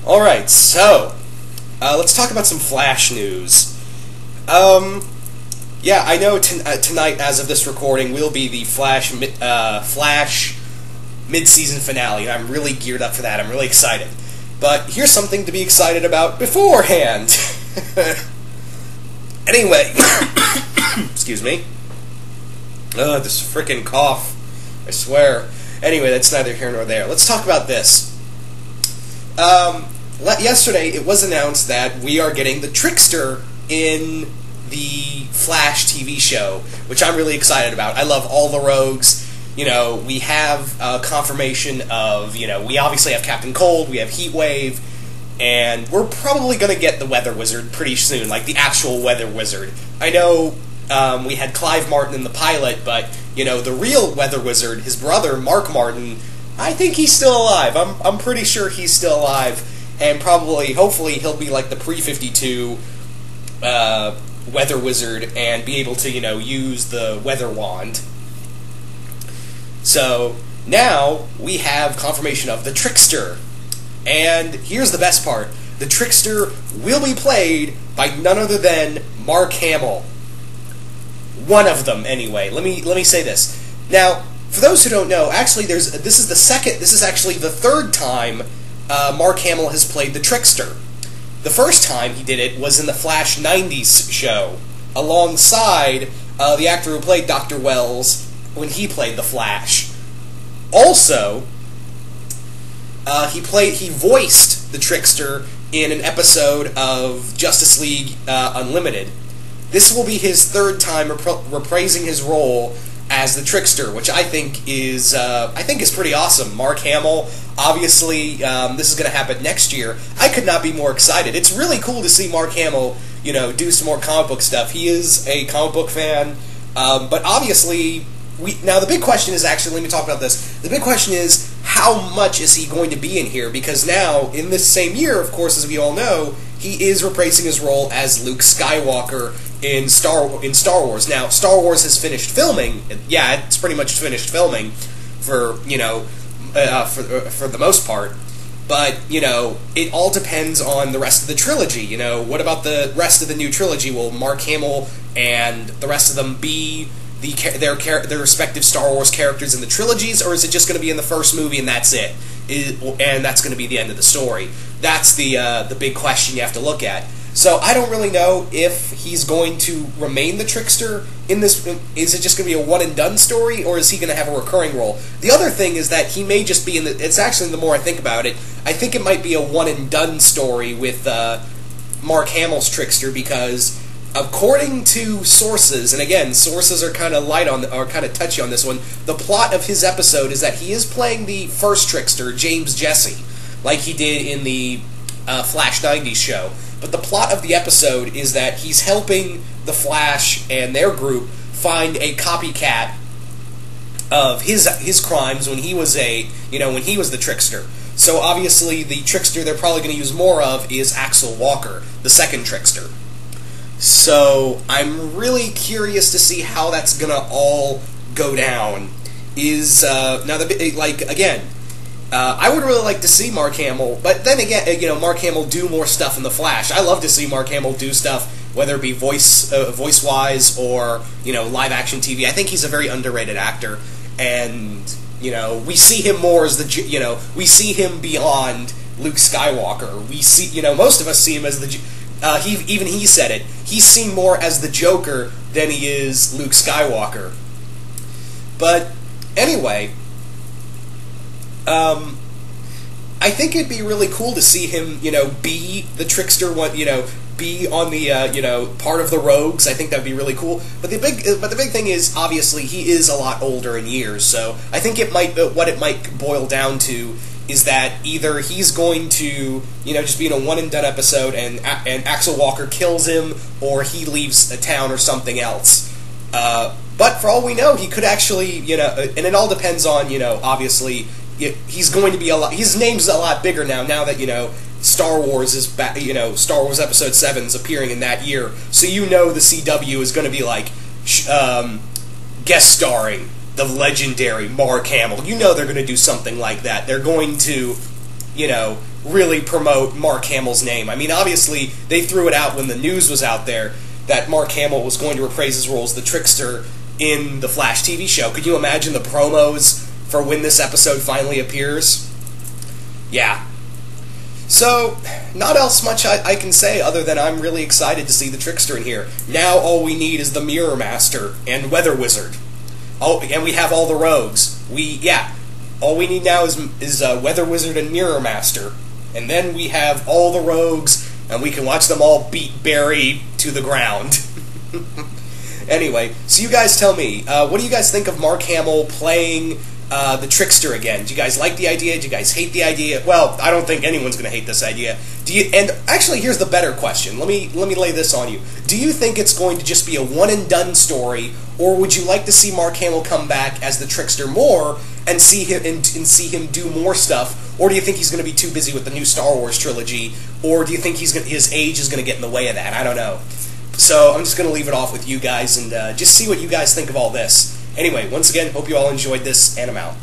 Alright, so, let's talk about some Flash news. Yeah, I know tonight, as of this recording, will be the Flash mid-season finale, and I'm really geared up for that. I'm really excited. But here's something to be excited about beforehand. Anyway, excuse me. This frickin' cough. I swear. Anyway, that's neither here nor there. Let's talk about this. Yesterday, it was announced that we are getting the Trickster in the Flash TV show, which I'm really excited about. I love all the rogues. You know, we have confirmation of, we obviously have Captain Cold, we have Heatwave, and we're probably going to get the Weather Wizard pretty soon, like the actual Weather Wizard. I know we had Clive Martin in the pilot, but, the real Weather Wizard, his brother, Mark Martin, I think he's still alive. I'm pretty sure he's still alive, and hopefully, he'll be like the pre-52 Weather Wizard and be able to, use the Weather Wand. So, now we have confirmation of the Trickster. And here's the best part. The Trickster will be played by none other than Mark Hamill. One of them, anyway. Let me say this. Now, for those who don't know, actually, this is actually the third time Mark Hamill has played the Trickster. The first time he did it was in the Flash 90s show, alongside the actor who played Dr. Wells when he played the Flash. Also, he voiced the Trickster in an episode of Justice League Unlimited. This will be his third time reprising his role as the Trickster, which I think is pretty awesome. Mark Hamill, obviously, this is going to happen next year. I could not be more excited. It's really cool to see Mark Hamill, do some more comic book stuff. He is a comic book fan, but obviously, now the big question is actually, let me talk about this. The big question is, how much is he going to be in here? Because now, in this same year, of course, as we all know, he is reprising his role as Luke Skywalker in Star Wars. Now, Star Wars has finished filming. Yeah, it's pretty much finished filming for the most part. But, it all depends on the rest of the trilogy. What about the rest of the new trilogy? Will Mark Hamill and the rest of them be their respective Star Wars characters in the trilogies, or is it just going to be in the first movie and that's it? And that's going to be the end of the story? That's the big question you have to look at. So I don't really know if he's going to remain the Trickster in this. Is it just going to be a one-and-done story, or is he going to have a recurring role? The other thing is that he may just be in the... It's actually, the more I think about it, I think it might be a one-and-done story with Mark Hamill's Trickster, because according to sources, and again, sources are kind of kind of touchy on this one, the plot of his episode is that he is playing the first Trickster, James Jesse, like he did in the Flash 90s show. But the plot of the episode is that he's helping the Flash and their group find a copycat of his crimes when he was when he was the Trickster. So obviously the Trickster they're probably going to use more of is Axel Walker, the second Trickster. So I'm really curious to see how that's going to all go down. I would really like to see Mark Hamill, but then again, Mark Hamill do more stuff in The Flash. I love to see Mark Hamill do stuff, whether it be voice-wise or, live-action TV. I think he's a very underrated actor, and, we see him more as we see him beyond Luke Skywalker. We see, most of us see him as he said it. He's seen more as the Joker than he is Luke Skywalker. But, anyway... I think it'd be really cool to see him, be the Trickster, be on the, part of the Rogues. I think that'd be really cool. But the big thing is, obviously, he is a lot older in years. So I think what it might boil down to is that either he's going to, just be in a one-and-done episode and Axel Walker kills him, or he leaves a town or something else. But for all we know, he could actually, and it all depends on, obviously, he's going to be his name's a lot bigger now that, Star Wars is back, Star Wars Episode 7 is appearing in that year, so the CW is going to be like, guest starring the legendary Mark Hamill. They're going to do something like that. They're going to, really promote Mark Hamill's name. I mean, obviously, they threw it out when the news was out there that Mark Hamill was going to reprise his role as the Trickster in the Flash TV show. Could you imagine the promos for when this episode finally appears? Yeah. So, not else much I can say other than I'm really excited to see the Trickster in here. Now all we need is the Mirror Master and Weather Wizard. Oh, and we have all the rogues. All we need now is Weather Wizard and Mirror Master. And then we have all the rogues, and we can watch them all beat Barry to the ground. Anyway, so you guys tell me, what do you guys think of Mark Hamill playing the Trickster again? Do you guys like the idea? Do you guys hate the idea? Well, I don't think anyone's going to hate this idea. And actually, here's the better question. Let me lay this on you. Do you think it's going to just be a one-and-done story, or would you like to see Mark Hamill come back as the Trickster more and see him do more stuff? Or do you think he's going to be too busy with the new Star Wars trilogy? Or do you think his age is going to get in the way of that? I don't know. So I'm just going to leave it off with you guys and just see what you guys think of all this. Anyway, once again, hope you all enjoyed this, and I'm out.